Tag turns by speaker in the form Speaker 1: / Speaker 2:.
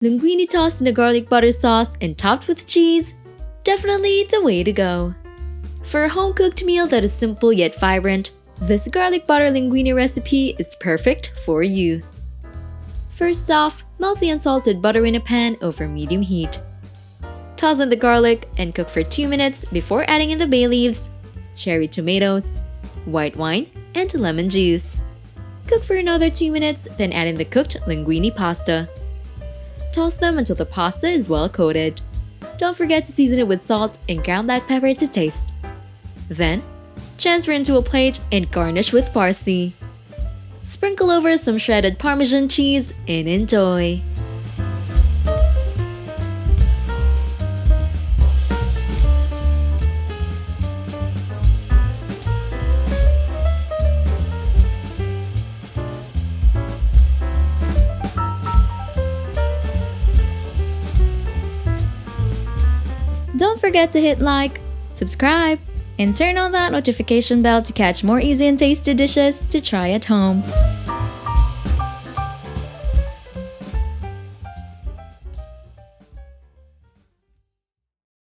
Speaker 1: Linguine tossed in a garlic butter sauce and topped with cheese? Definitely the way to go. For a home-cooked meal that is simple yet vibrant, this garlic butter linguine recipe is perfect for you. First off, melt the unsalted butter in a pan over medium heat. Toss in the garlic and cook for 2 minutes before adding in the bay leaves, cherry tomatoes, white wine, and lemon juice. Cook for another 2 minutes, then add in the cooked linguine pasta. Toss them until the pasta is well coated. Don't forget to season it with salt and ground black pepper to taste. Then, transfer into a plate and garnish with parsley. Sprinkle over some shredded parmesan cheese and enjoy! Don't forget to hit like, subscribe, and turn on that notification bell to catch more easy and tasty dishes to try at home.